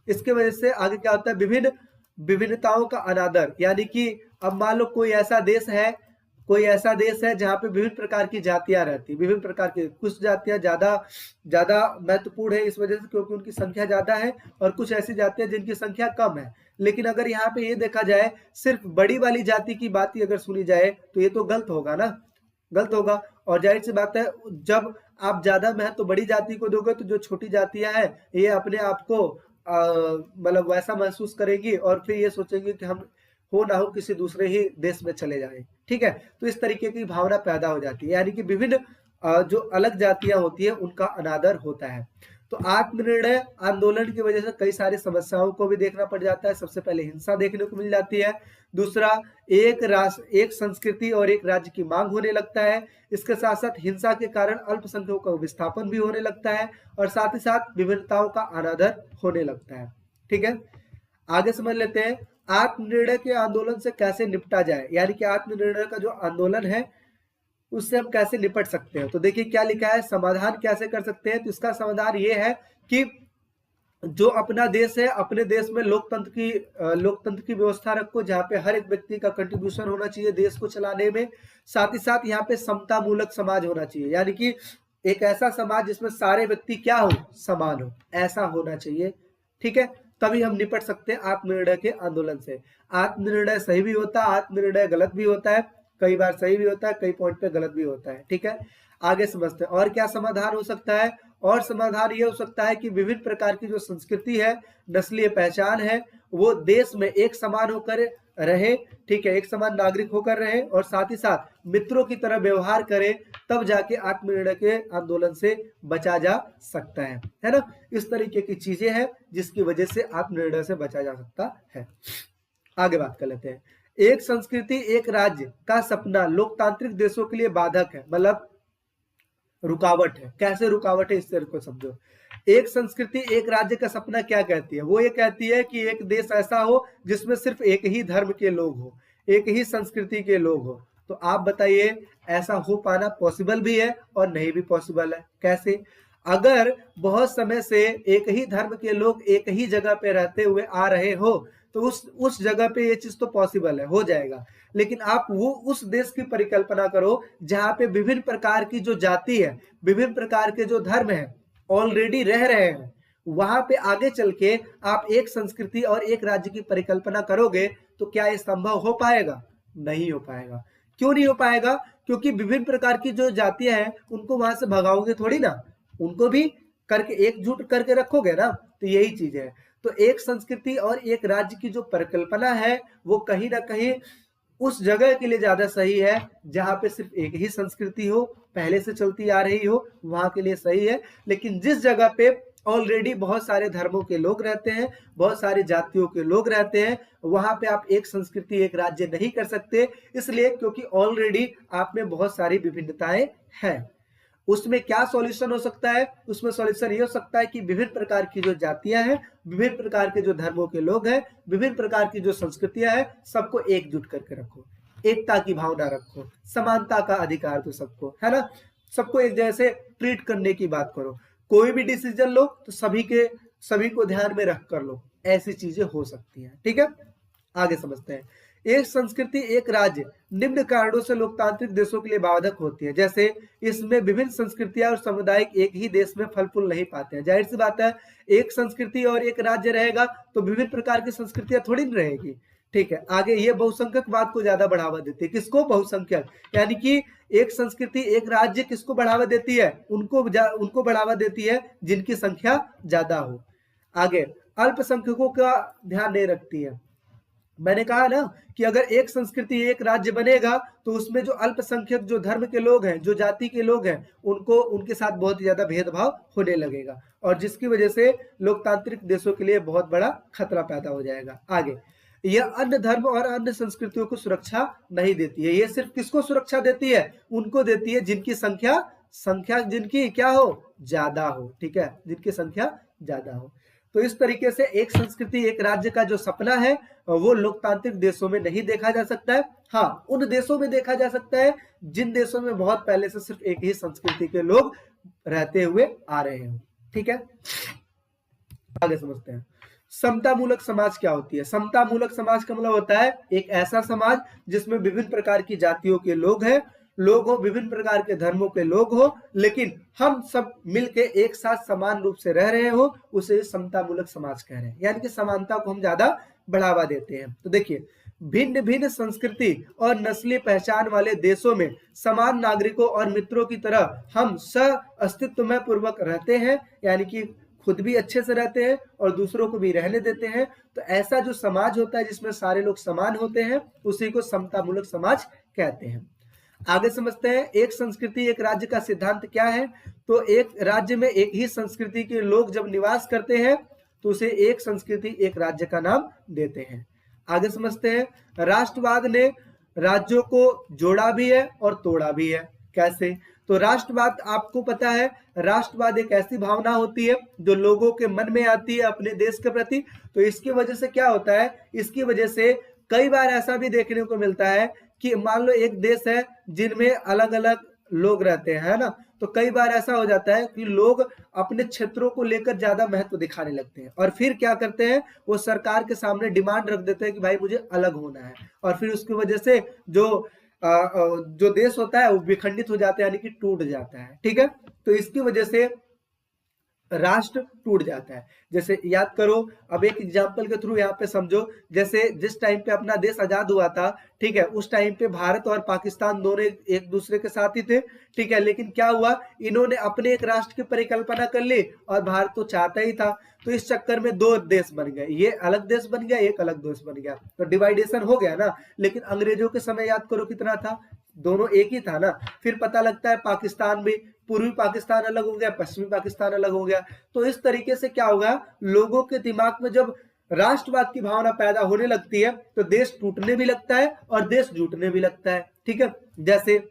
इसके वजह से आगे क्या होता है, विभिन्न विभिन्नताओं का अनादर, यानी कि अब मान लो कोई ऐसा देश है, कोई ऐसा देश है जहाँ पे विभिन्न प्रकार की जातियां रहती, विभिन्न प्रकार की, कुछ जातियां ज्यादा ज्यादा महत्वपूर्ण है इस वजह से क्योंकि उनकी संख्या ज्यादा है, और कुछ ऐसी जातियां जिनकी संख्या कम है। लेकिन अगर यहाँ पे ये देखा जाए सिर्फ बड़ी वाली जाति की बात ही अगर सुनी जाए तो ये तो गलत होगा ना, गलत होगा। और जाहिर सी बात है जब आप ज्यादा महत्व बड़ी जाति को दोगे तो जो छोटी जातियां हैं ये अपने आप को मतलब वैसा महसूस करेगी और फिर ये सोचेंगे कि हम हो ना हो किसी दूसरे ही देश में चले जाएं। ठीक है, तो इस तरीके की भावना पैदा हो जाती है, यानी कि विभिन्न जो अलग जातियां होती है उनका अनादर होता है। तो आत्मनिर्णय आंदोलन की वजह से कई सारी समस्याओं को भी देखना पड़ जाता है। सबसे पहले हिंसा देखने को मिल जाती है, दूसरा एक राष्ट्र, एक संस्कृति और एक राज्य की मांग होने लगता है। इसके साथ साथ हिंसा के कारण अल्पसंख्यकों का विस्थापन भी होने लगता है और साथ ही साथ विभिन्नताओं का अनादर होने लगता है। ठीक है, आगे समझ लेते हैं आत्मनिर्णय के आंदोलन से कैसे निपटा जाए, यानी कि आत्मनिर्णय का जो आंदोलन है उससे हम कैसे निपट सकते हैं। तो देखिए क्या लिखा है, समाधान कैसे कर सकते हैं। तो इसका समाधान ये है कि जो अपना देश है अपने देश में लोकतंत्र की व्यवस्था रखो जहाँ पे हर एक व्यक्ति का कंट्रीब्यूशन होना चाहिए देश को चलाने में। साथ ही साथ यहाँ पे समता मूलक समाज होना चाहिए, यानी कि एक ऐसा समाज जिसमें सारे व्यक्ति क्या हो, समान हो, ऐसा होना चाहिए। ठीक है, तभी हम निपट सकते हैं आत्मनिर्णय के आंदोलन से। आत्मनिर्णय सही भी होता है, आत्मनिर्णय गलत भी होता है, कई बार सही भी होता है, कई पॉइंट पे गलत भी होता है। ठीक है, आगे समझते हैं और क्या समाधान हो सकता है। और समाधान ये हो सकता है कि विभिन्न प्रकार की जो संस्कृति है, नस्लीय पहचान है, वो देश में एक समान होकर रहे। ठीक है, एक समान नागरिक होकर रहे और साथ ही साथ मित्रों की तरह व्यवहार करे, तब जाके आत्मनिर्णय के आंदोलन से बचा जा सकता है ना। इस तरीके की चीजें हैं जिसकी वजह से आत्मनिर्णय से बचा जा सकता है। आगे बात कर लेते हैं। एक संस्कृति एक राज्य का सपना लोकतांत्रिक देशों के लिए बाधक है, मतलब रुकावट है। कैसे रुकावट है इस तरह को समझो। एक संस्कृति एक राज्य का सपना क्या कहती है, वो ये कहती है कि एक देश ऐसा हो जिसमें सिर्फ एक ही धर्म के लोग हो, एक ही संस्कृति के लोग हो। तो आप बताइए ऐसा हो पाना पॉसिबल भी है और नहीं भी पॉसिबल है। कैसे, अगर बहुत समय से एक ही धर्म के लोग एक ही जगह पे रहते हुए आ रहे हो तो उस जगह पे ये चीज तो पॉसिबल है, हो जाएगा। लेकिन आप वो उस देश की परिकल्पना करो जहां पे विभिन्न प्रकार की जो जाति है, विभिन्न प्रकार के जो धर्म है ऑलरेडी रह रहे हैं। वहां पे आगे चल के आप एक संस्कृति और एक राज्य की परिकल्पना करोगे तो क्या ये संभव हो पाएगा? नहीं हो पाएगा। क्यों नहीं हो पाएगा? क्योंकि विभिन्न प्रकार की जो जातियां हैं उनको वहां से भगाओगे थोड़ी ना, उनको भी करके एकजुट करके रखोगे ना। तो यही चीज है। तो एक संस्कृति और एक राज्य की जो परिकल्पना है वो कहीं ना कहीं उस जगह के लिए ज्यादा सही है जहां पे सिर्फ एक ही संस्कृति हो, पहले से चलती आ रही हो, वहां के लिए सही है। लेकिन जिस जगह पे ऑलरेडी बहुत सारे धर्मों के लोग रहते हैं, बहुत सारी जातियों के लोग रहते हैं, वहां पे आप एक संस्कृति एक राज्य नहीं कर सकते, इसलिए क्योंकि ऑलरेडी आप में बहुत सारी विभिन्नताएं हैं। उसमें क्या सॉल्यूशन हो सकता है? उसमें सॉल्यूशन ये हो सकता है कि विभिन्न प्रकार की जो जातियां हैं, विभिन्न प्रकार के जो धर्मों के लोग हैं, विभिन्न प्रकार की जो संस्कृतियां हैं, सबको एकजुट करके रखो, एकता की भावना रखो, समानता का अधिकार दो सबको, है ना। सबको एक जैसे ट्रीट करने की बात करो। कोई भी डिसीजन लो तो सभी को ध्यान में रख कर लो, ऐसी चीजें हो सकती हैं। ठीक है, आगे समझते हैं। एक संस्कृति एक राज्य निम्न कारणों से लोकतांत्रिक देशों के लिए बाधक होती है। जैसे इसमें विभिन्न संस्कृतियां और समुदाय एक ही देश में फल फूल नहीं पाते हैं। जाहिर सी बात है, एक संस्कृति और एक राज्य रहेगा तो विभिन्न प्रकार की संस्कृतियां थोड़ी नहीं रहेगी। ठीक है, आगे ये बहुसंख्यकवाद को ज्यादा बढ़ावा देती है। किसको? बहुसंख्यक, यानी कि एक संस्कृति एक राज्य किसको बढ़ावा देती है? उनको बढ़ावा देती है जिनकी संख्या ज्यादा हो। आगे अल्पसंख्यकों का ध्यान नहीं रखती है। मैंने कहा ना कि अगर एक संस्कृति एक राज्य बनेगा तो उसमें जो अल्पसंख्यक जो धर्म के लोग हैं, जो जाति के लोग हैं, उनके साथ बहुत ज्यादा भेदभाव होने लगेगा और जिसकी वजह से लोकतांत्रिक देशों के लिए बहुत बड़ा खतरा पैदा हो जाएगा। आगे, यह अन्य धर्म और अन्य संस्कृतियों को सुरक्षा नहीं देती है। ये सिर्फ किसको सुरक्षा देती है? उनको देती है जिनकी संख्या जिनकी क्या हो? ज्यादा हो। ठीक है, जिनकी संख्या ज्यादा हो। तो इस तरीके से एक संस्कृति एक राज्य का जो सपना है वो लोकतांत्रिक देशों में नहीं देखा जा सकता है। हाँ, उन देशों में देखा जा सकता है जिन देशों में बहुत पहले से सिर्फ एक ही संस्कृति के लोग रहते हुए आ रहे हैं। ठीक है, आगे समझते हैं। समता मूलक समाज क्या होती है? समता मूलक समाज का मतलब होता है एक ऐसा समाज जिसमें विभिन्न प्रकार की जातियों के लोग हैं, लोग हो, विभिन्न प्रकार के धर्मों के लोग हो, लेकिन हम सब मिलके एक साथ समान रूप से रह रहे हो, उसे समता मूलक समाज कह रहे हैं। यानी कि समानता को हम ज्यादा बढ़ावा देते हैं। तो देखिए, भिन्न भिन्न संस्कृति और नस्लीय पहचान वाले देशों में समान नागरिकों और मित्रों की तरह हम सह अस्तित्वमय पूर्वक रहते हैं, यानी कि खुद भी अच्छे से रहते हैं और दूसरों को भी रहने देते हैं। तो ऐसा जो समाज होता है जिसमें सारे लोग समान होते हैं, उसी को समता मूलक समाज कहते हैं। आगे समझते हैं, एक संस्कृति एक राज्य का सिद्धांत क्या है? तो एक राज्य में एक ही संस्कृति के लोग जब निवास करते हैं तो उसे एक संस्कृति एक राज्य का नाम देते हैं। आगे समझते हैं, राष्ट्रवाद ने राज्यों को जोड़ा भी है और तोड़ा भी है। कैसे? तो राष्ट्रवाद, आपको पता है, राष्ट्रवाद एक ऐसी भावना होती है जो लोगों के मन में आती है अपने देश के प्रति। तो इसकी वजह से क्या होता है, इसकी वजह से कई बार ऐसा भी देखने को मिलता है कि मान लो एक देश है जिनमें अलग अलग लोग रहते हैं, है ना, तो कई बार ऐसा हो जाता है कि लोग अपने क्षेत्रों को लेकर ज्यादा महत्व दिखाने लगते हैं और फिर क्या करते हैं, वो सरकार के सामने डिमांड रख देते हैं कि भाई मुझे अलग होना है, और फिर उसकी वजह से जो देश होता है वो विखंडित हो जाता है, यानी कि टूट जाता है। ठीक है, तो इसकी वजह से राष्ट्र टूट जाता है। जैसे याद करो, अब एक एग्जांपल के थ्रू यहाँ पे समझो, जैसे जिस टाइम पे अपना देश आजाद हुआ था, ठीक है, उस टाइम पे भारत और पाकिस्तान दोनों एक दूसरे के साथ ही थे, ठीक है, लेकिन क्या हुआ, इन्होंने अपने एक राष्ट्र की परिकल्पना कर ली और भारत तो चाहता ही था, तो इस चक्कर में दो देश बन गए, ये अलग देश बन गया, एक अलग देश बन गया, तो डिवाइडेशन हो गया ना। लेकिन अंग्रेजों के समय याद करो कितना था, दोनों एक ही था ना। फिर पता लगता है पाकिस्तान भी, पूर्वी पाकिस्तान अलग हो गया, पश्चिमी पाकिस्तान अलग हो गया। तो इस तरीके से क्या होगा, लोगों के दिमाग में जब राष्ट्रवाद की भावना पैदा होने लगती है तो देश टूटने भी लगता है और देश जुटने भी लगता है। ठीक है, जैसे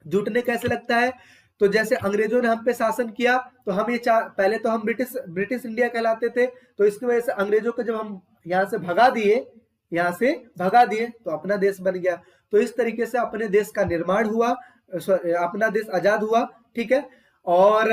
जुटने कैसे लगता है, तो जैसे अंग्रेजों ने हम पे शासन किया तो हम ये पहले तो हम ब्रिटिश इंडिया कहलाते थे, तो इसकी वजह से अंग्रेजों को जब हम यहाँ से भगा दिए तो अपना देश बन गया। तो इस तरीके से अपने देश का निर्माण हुआ, अपना देश आजाद हुआ। ठीक है, और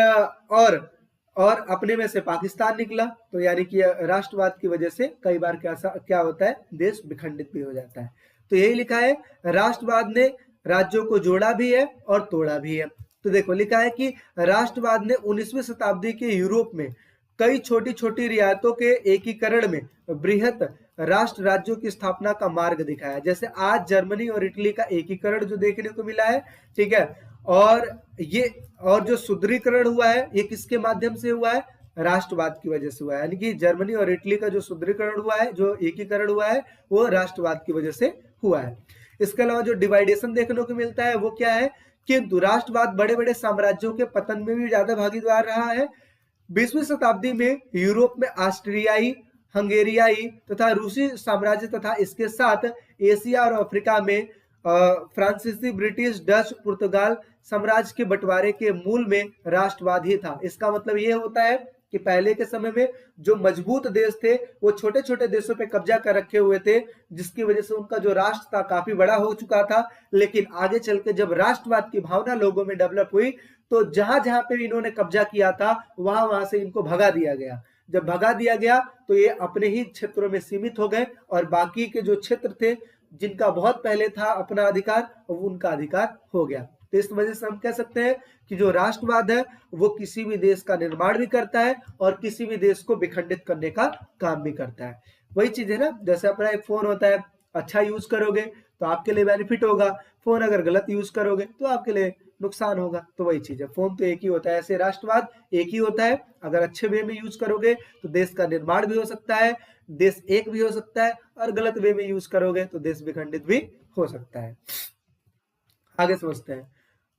अपने में से पाकिस्तान निकला, तो यानी कि राष्ट्रवाद की वजह से कई बार क्या होता है, देश विखंडित भी हो जाता है। तो यही लिखा है, राष्ट्रवाद ने राज्यों को जोड़ा भी है और तोड़ा भी है। तो देखो लिखा है कि राष्ट्रवाद ने 19वीं शताब्दी के यूरोप में कई छोटी छोटी रियायतों के एकीकरण में बृहत राष्ट्र राज्यों की स्थापना का मार्ग दिखाया। जैसे आज जर्मनी और इटली का एकीकरण जो देखने को मिला है, ठीक है, और जो सुदृढ़ीकरण हुआ है, ये किसके माध्यम से हुआ है, राष्ट्रवाद की वजह से हुआ है। यानी कि जर्मनी और इटली का जो सुदृढ़ीकरण हुआ है, जो एकीकरण हुआ है, वो राष्ट्रवाद की वजह से हुआ है। इसके अलावा जो डिवाइडेशन देखने को मिलता है वो क्या है, किंतु राष्ट्रवाद बड़े बड़े साम्राज्यों के पतन में भी ज्यादा भागीदार रहा है। 20वीं शताब्दी में यूरोप में ऑस्ट्रियाई, हंगेरियाई तथा रूसी साम्राज्य तथा इसके साथ एशिया और अफ्रीका में फ्रांसीसी, ब्रिटिश, डच, पुर्तगाल साम्राज्य के बंटवारे के मूल में राष्ट्रवाद ही था। इसका मतलब ये होता है कि पहले के समय में जो मजबूत देश थे वो छोटे छोटे देशों पे कब्जा कर रखे हुए थे, जिसकी वजह से उनका जो राष्ट्र था काफी बड़ा हो चुका था। लेकिन आगे चल के जब राष्ट्रवाद की भावना लोगों में डेवलप हुई तो जहां जहां पे इन्होंने कब्जा किया था वहां से इनको भगा दिया गया। जब भगा दिया गया तो ये अपने ही क्षेत्रों में सीमित हो गए और बाकी के जो क्षेत्र थे जिनका बहुत पहले था अपना अधिकार, उनका अधिकार हो गया। तो इस वजह से हम कह सकते हैं कि जो राष्ट्रवाद है वो किसी भी देश का निर्माण भी करता है और किसी भी देश को विखंडित करने का काम भी करता है। वही चीज है ना, जैसे अपना एक फोन होता है, अच्छा यूज करोगे तो आपके लिए बेनिफिट होगा, फोन अगर गलत यूज करोगे तो आपके लिए नुकसान होगा। तो वही चीज है, फोन तो एक ही होता है, ऐसे राष्ट्रवाद एक ही होता है। अगर अच्छे वे में यूज करोगे तो देश का निर्माण भी हो सकता है, देश एक भी हो सकता है, और गलत वे में यूज करोगे तो देश विखंडित भी हो सकता है। आगे समझते हैं,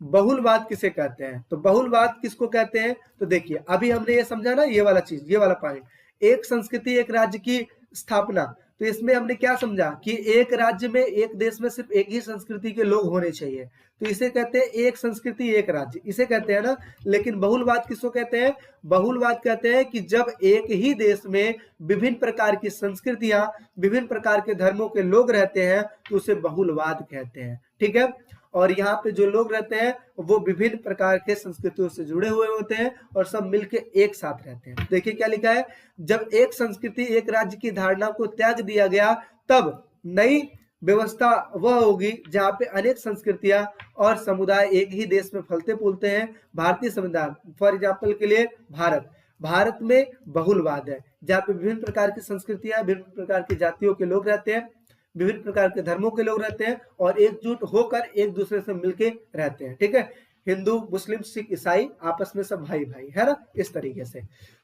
बहुलवाद किसे कहते हैं। तो बहुलवाद किसको कहते हैं, तो देखिए अभी हमने ये समझा ना, ये वाला चीज, ये वाला पॉइंट, एक संस्कृति एक राज्य की स्थापना। तो इसमें हमने क्या समझा कि एक राज्य में, एक देश में सिर्फ एक ही संस्कृति के लोग होने चाहिए, तो इसे कहते हैं एक संस्कृति एक राज्य, इसे कहते हैं ना। लेकिन बहुलवाद किसको कहते हैं, बहुलवाद कहते हैं कि जब एक ही देश में विभिन्न प्रकार की संस्कृतियां, विभिन्न प्रकार के धर्मों के लोग रहते हैं तो उसे बहुलवाद कहते हैं। ठीक है, और यहाँ पे जो लोग रहते हैं वो विभिन्न प्रकार के संस्कृतियों से जुड़े हुए होते हैं और सब मिलके एक साथ रहते हैं। देखिए क्या लिखा है, जब एक संस्कृति एक राज्य की धारणा को त्याग दिया गया तब नई व्यवस्था वह होगी जहाँ पे अनेक संस्कृतियां और समुदाय एक ही देश में फलते फूलते हैं। भारतीय संविधान फॉर एग्जाम्पल के लिए भारत में बहुलवाद है, जहाँ पे विभिन्न प्रकार की संस्कृतियां, विभिन्न प्रकार की जातियों के लोग रहते हैं, विभिन्न प्रकार के धर्मों के लोग रहते हैं और एकजुट होकर एक दूसरे से मिलके रहते हैं। ठीक है, हिंदू, मुस्लिम, सिख, ईसाई आपस में सब भाई भाई है ना, इस तरीके से।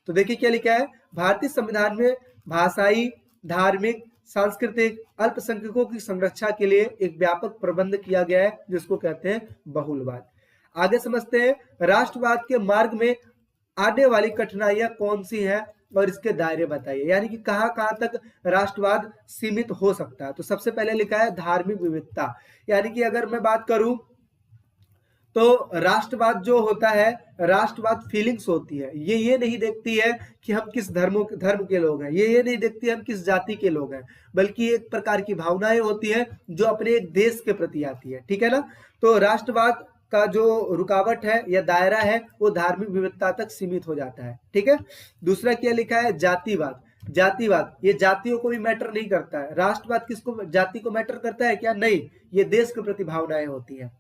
तो देखिए क्या लिखा है, भारतीय संविधान में भाषाई, धार्मिक, सांस्कृतिक अल्पसंख्यकों की संरक्षा के लिए एक व्यापक प्रबंध किया गया है जिसको कहते हैं बहुलवाद। आगे समझते हैं, राष्ट्रवाद के मार्ग में आने वाली कठिनाइयां कौन सी हैं और इसके दायरे बताइए, यानी कि कहां कहां तक राष्ट्रवाद सीमित हो सकता है। तो सबसे पहले लिखा है धार्मिक विविधता, यानी कि अगर मैं बात करूं तो राष्ट्रवाद जो होता है, राष्ट्रवाद फीलिंग्स होती है, ये नहीं देखती है कि हम किस धर्म के लोग हैं, ये नहीं देखती है हम किस जाति के लोग हैं, बल्कि एक प्रकार की भावनाएं होती है जो अपने एक देश के प्रति आती है। ठीक है ना, तो राष्ट्रवाद का जो रुकावट है या दायरा है वो धार्मिक विविधता तक सीमित हो जाता है। ठीक है, दूसरा क्या लिखा है, जातिवाद। जातिवाद ये जातियों को भी मैटर नहीं करता है। राष्ट्रवाद किसको, जाति को मैटर करता है क्या? नहीं, ये देश के प्रति भावनाएं होती है।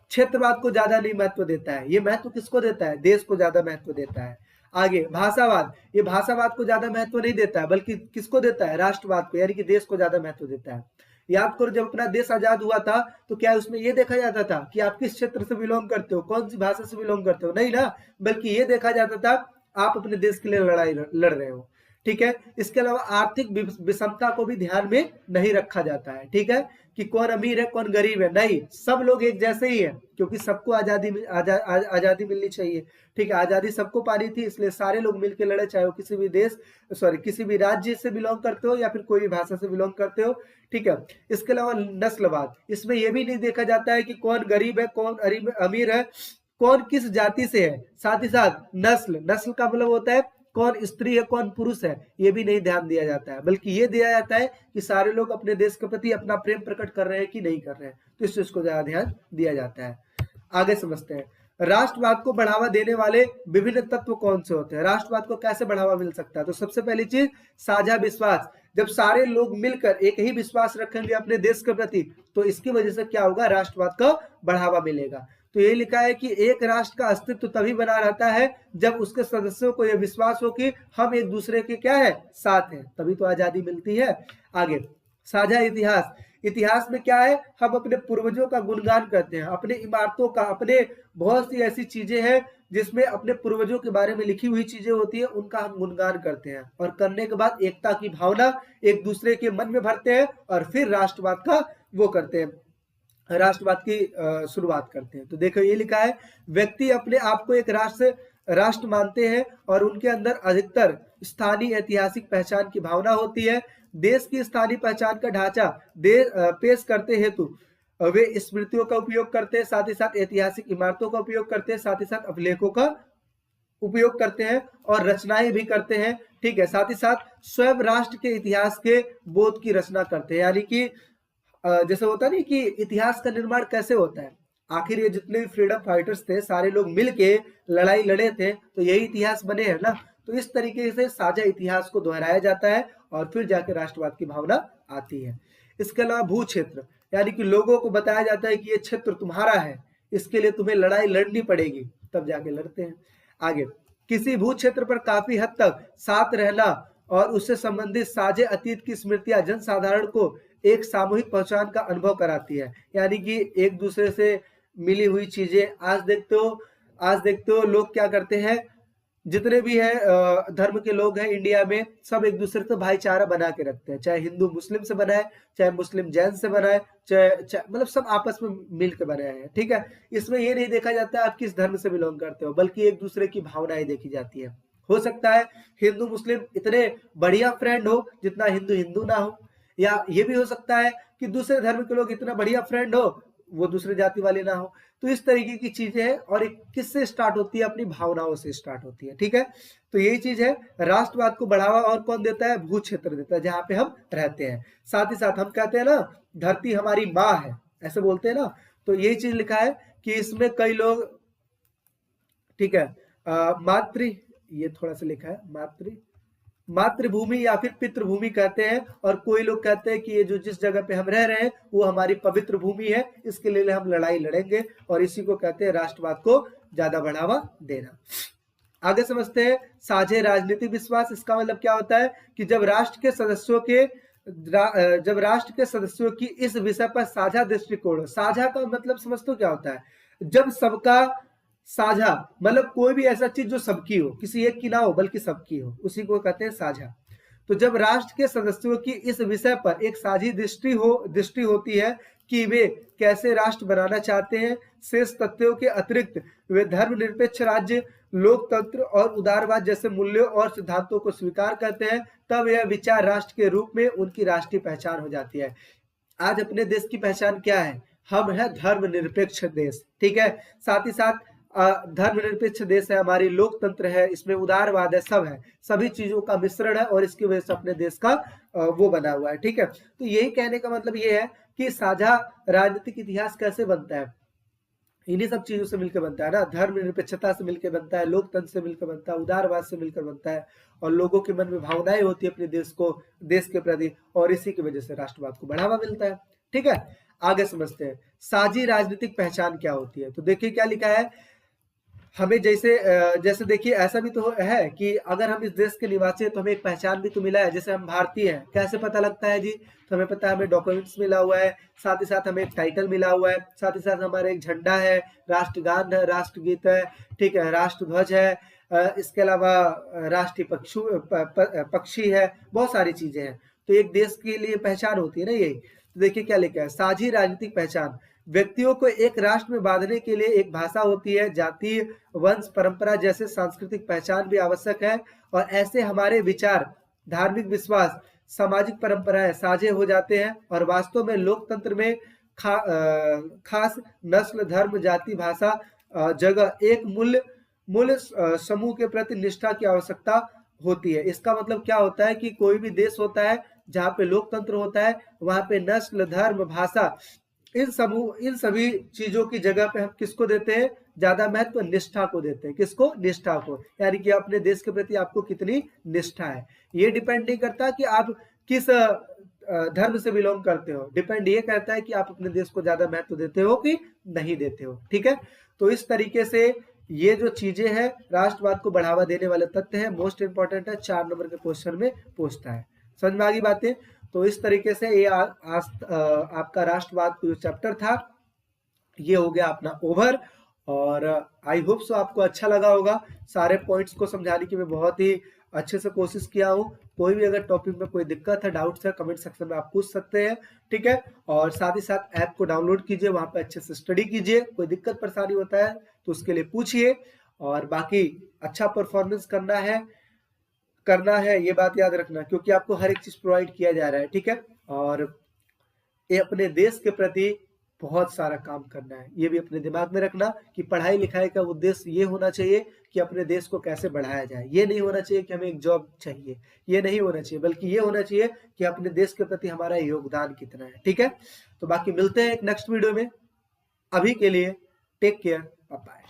क्षेत्रवाद को ज्यादा नहीं महत्व देता है, ये महत्व किसको देता है? देश को ज्यादा महत्व देता है। आगे भाषावाद, ये भाषावाद को ज्यादा महत्व नहीं देता है, बल्कि किसको देता है? राष्ट्रवाद को, यानी कि देश को ज्यादा महत्व देता है। याद करो, जब अपना देश आजाद हुआ था तो क्या उसमें ये देखा जाता था कि आप किस क्षेत्र से बिलोंग करते हो, कौन सी भाषा से बिलोंग करते हो? नहीं ना, बल्कि ये देखा जाता था आप अपने देश के लिए लड़ाई लड़ रहे हो। ठीक है, इसके अलावा आर्थिक विषमता को भी ध्यान में नहीं रखा जाता है। ठीक है, कि कौन अमीर है कौन गरीब है, नहीं, सब लोग एक जैसे ही है, क्योंकि सबको आजादी मिलनी चाहिए। ठीक है, आजादी सबको पानी थी, इसलिए सारे लोग मिलकर लड़े, चाहे वो किसी भी राज्य से बिलोंग करते हो या फिर कोई भी भाषा से बिलोंग करते हो। ठीक है, इसके अलावा नस्लवाद, इसमें यह भी नहीं देखा जाता है कि कौन गरीब है कौन अमीर है, कौन किस जाति से है, साथ ही साथ नस्ल का मतलब होता है कौन स्त्री है कौन पुरुष है, ये भी नहीं ध्यान दिया जाता है, बल्कि ये दिया जाता है कि सारे लोग अपने देश के प्रति अपना प्रेम प्रकट कर रहे हैं कि नहीं कर रहे हैं, तो इस चीज को ज्यादा ध्यान दिया जाता है। आगे समझते हैं, राष्ट्रवाद को बढ़ावा देने वाले विभिन्न तत्व कौन से होते हैं, राष्ट्रवाद को कैसे बढ़ावा मिल सकता है? तो सबसे पहली चीज साझा विश्वास। जब सारे लोग मिलकर एक ही विश्वास रखेंगे अपने देश के प्रति, तो इसकी वजह से क्या होगा? राष्ट्रवाद का बढ़ावा मिलेगा। तो ये लिखा है कि एक राष्ट्र का अस्तित्व तभी बना रहता है जब उसके सदस्यों को यह विश्वास हो कि हम एक दूसरे के क्या है, साथ हैं, तभी तो आजादी मिलती है। आगे साझा इतिहास। इतिहास में क्या है? हम अपने पूर्वजों का गुणगान करते हैं, अपने इमारतों का, अपने बहुत सी ऐसी चीजें हैं जिसमें अपने पूर्वजों के बारे में लिखी हुई चीजें होती है, उनका हम गुणगान करते हैं और करने के बाद एकता की भावना एक दूसरे के मन में भरते हैं और फिर राष्ट्रवाद का वो करते हैं, राष्ट्रवाद की शुरुआत करते हैं। तो देखो ये लिखा है, व्यक्ति अपने आप को एक राष्ट्र मानते हैं और उनके अंदर अधिकतर स्थानीय ऐतिहासिक पहचान की भावना होती है। देश की स्थानीय पहचान का ढांचा पेश करते हेतु वे स्मृतियों का उपयोग करते हैं, साथ ही साथ ऐतिहासिक इमारतों का उपयोग करते हैं, साथ ही साथ अभिलेखों का उपयोग करते हैं और रचनाएं भी करते हैं। ठीक है, साथ ही साथ स्वयं राष्ट्र के इतिहास के बोध की रचना करते हैं, यानी कि जैसे होता नहीं कि इतिहास का निर्माण कैसे होता है, आखिर ये जितने भी फ्रीडम फाइटर्स थे सारे लोग मिलके लड़ाई लड़े थे, तो यही इतिहास बने हैं ना। तो इस तरीके से साझा इतिहास को दोहराया जाता है और फिर जाके राष्ट्रवाद की भावना आती है। इसके अलावा भू क्षेत्र, यानी कि लोगों को बताया जाता है कि ये क्षेत्र तुम्हारा है, इसके लिए तुम्हें लड़ाई लड़नी पड़ेगी, तब जाके लड़ते हैं। आगे किसी भू क्षेत्र पर काफी हद तक साथ रहना और उससे संबंधित साझे अतीत की स्मृतियां जनसाधारण को एक सामूहिक पहचान का अनुभव कराती है, यानी कि एक दूसरे से मिली हुई चीजें आज देखते हो लोग क्या करते हैं, जितने भी है धर्म के लोग हैं इंडिया में, सब एक दूसरे से भाईचारा बना के रखते हैं, चाहे हिंदू मुस्लिम से बनाए, चाहे मुस्लिम जैन से बनाए, चाहे मतलब सब आपस में मिल के बनाए हैं। ठीक है, इसमें ये नहीं देखा जाता है आप किस धर्म से बिलोंग करते हो, बल्कि एक दूसरे की भावनाएं देखी जाती है। हो सकता है हिंदू मुस्लिम इतने बढ़िया फ्रेंड हो जितना हिंदू ना हो, या ये भी हो सकता है कि दूसरे धर्म के लोग इतना बढ़िया फ्रेंड हो वो दूसरे जाति वाले ना हो। तो इस तरीके की चीजें हैं और एक किससे स्टार्ट होती है? अपनी भावनाओं से स्टार्ट होती है। ठीक है, तो यही चीज है, राष्ट्रवाद को बढ़ावा और कौन देता है? भू क्षेत्र देता है, जहां पे हम रहते हैं। साथ ही साथ हम कहते हैं ना, धरती हमारी माँ है, ऐसे बोलते हैं ना, तो यही चीज लिखा है कि इसमें कई लोग, ठीक है, ये थोड़ा सा लिखा है मातृभूमि या फिर पितृभूमि कहते हैं, और कोई लोग कहते हैं कि ये जो जिस जगह पे हम रह रहे हैं वो हमारी पवित्र भूमि है, इसके लिए हम लड़ाई लड़ेंगे, और इसी को कहते हैं राष्ट्रवाद को ज्यादा बढ़ावा देना। आगे समझते हैं साझे राजनीतिक विश्वास। इसका मतलब क्या होता है कि जब राष्ट्र के सदस्यों की इस विषय पर साझा दृष्टिकोण, साझा का मतलब समझते हो क्या होता है, जब सबका साझा मतलब कोई भी ऐसा चीज जो सबकी हो, किसी एक की ना हो बल्कि सबकी हो, उसी को कहते हैं साझा। तो जब राष्ट्र के सदस्यों की इस विषय पर एक साझी दृष्टि होती है कि वे कैसे राष्ट्र बनाना चाहते हैं, शेष तथ्यों के अतिरिक्त वे धर्मनिरपेक्ष राज्य, लोकतंत्र और उदारवाद जैसे मूल्यों और सिद्धांतों को स्वीकार करते हैं, तब यह विचार राष्ट्र के रूप में उनकी राष्ट्रीय पहचान हो जाती है। आज अपने देश की पहचान क्या है? हम है धर्मनिरपेक्ष देश, ठीक है। साथ ही साथ धर्मनिरपेक्ष देश है, हमारी लोकतंत्र है, इसमें उदारवाद है, सब है, सभी चीजों का मिश्रण है, और इसकी वजह से अपने देश का वो बना हुआ है, ठीक है। तो यही कहने का मतलब ये है कि साझा राजनीतिक इतिहास कैसे बनता है, इन्हीं सब चीजों से मिलकर बनता है ना, धर्मनिरपेक्षता से मिलकर बनता है, लोकतंत्र से मिलकर बनता है, उदारवाद से मिलकर बनता है, और लोगों के मन में भावनाएं होती है अपने देश के प्रति, और इसी की वजह से राष्ट्रवाद को बढ़ावा मिलता है, ठीक है। आगे समझते हैं साझी राजनीतिक पहचान क्या होती है। तो देखिए क्या लिखा है, हमें जैसे देखिए ऐसा भी तो है कि अगर हम इस देश के निवासी हैं तो हमें एक पहचान भी तो मिला है, जैसे हम भारतीय हैं, कैसे पता लगता है जी, तो हमें पता है, हमें डॉक्यूमेंट्स मिला हुआ है, साथ ही साथ हमें एक टाइटल मिला हुआ है, साथ ही साथ हमारा एक झंडा है, राष्ट्रगान है, राष्ट्रगीत है, ठीक है, राष्ट्रध्वज है, इसके अलावा राष्ट्रीय पक्षी है, बहुत सारी चीजें हैं। तो एक देश के लिए पहचान होती है ना यही। तो देखिए क्या लिखा है, साझी राजनीतिक पहचान व्यक्तियों को एक राष्ट्र में बांधने के लिए एक भाषा होती है, जाति, वंश, परंपरा जैसे सांस्कृतिक पहचान भी आवश्यक है, और ऐसे हमारे विचार, धार्मिक विश्वास, सामाजिक परंपराएं साझे हो जाते हैं, और वास्तव में लोकतंत्र में खास नस्ल, धर्म, जाति, भाषा, जगह, एक मूल्य समूह के प्रति निष्ठा की आवश्यकता होती है। इसका मतलब क्या होता है कि कोई भी देश होता है जहाँ पे लोकतंत्र होता है, वहां पे नस्ल, धर्म, भाषा, इन सभी चीजों की जगह पे हम किसको देते हैं ज्यादा महत्व? निष्ठा को देते हैं। किसको? निष्ठा को, यानी कि अपने देश के प्रति आपको कितनी निष्ठा है। ये डिपेंड नहीं करता कि आप किस धर्म से बिलोंग करते हो, डिपेंड ये करता है कि आप अपने देश को ज्यादा महत्व देते हो कि नहीं देते हो, ठीक है। तो इस तरीके से ये जो चीजें हैं राष्ट्रवाद को बढ़ावा देने वाले तथ्य है, मोस्ट इंपॉर्टेंट है, 4 नंबर के क्वेश्चन में पूछता है। समझ में आ गई बातें? तो इस तरीके से ये आपका राष्ट्रवाद जो चैप्टर था ये हो गया अपना ओवर, और आई होप सो आपको अच्छा लगा होगा। सारे पॉइंट्स को समझाने की मैं बहुत ही अच्छे से कोशिश किया हूँ। कोई भी अगर टॉपिक में कोई दिक्कत है, डाउट्स है, कमेंट सेक्शन में आप पूछ सकते हैं, ठीक है। और साथ ही साथ ऐप को डाउनलोड कीजिए, वहां पे अच्छे से स्टडी कीजिए। कोई दिक्कत परेशानी होता है तो उसके लिए पूछिए, और बाकी अच्छा परफॉर्मेंस करना है ये बात याद रखना, क्योंकि आपको हर एक चीज प्रोवाइड किया जा रहा है, ठीक है। और ये अपने देश के प्रति बहुत सारा काम करना है, ये भी अपने दिमाग में रखना कि पढ़ाई लिखाई का उद्देश्य ये होना चाहिए कि अपने देश को कैसे बढ़ाया जाए। ये नहीं होना चाहिए कि हमें एक जॉब चाहिए, ये नहीं होना चाहिए, बल्कि ये होना चाहिए कि अपने देश के प्रति हमारा योगदान कितना है, ठीक है। तो बाकी मिलते हैं एक नेक्स्ट वीडियो में, अभी के लिए टेक केयर, बाय बाय।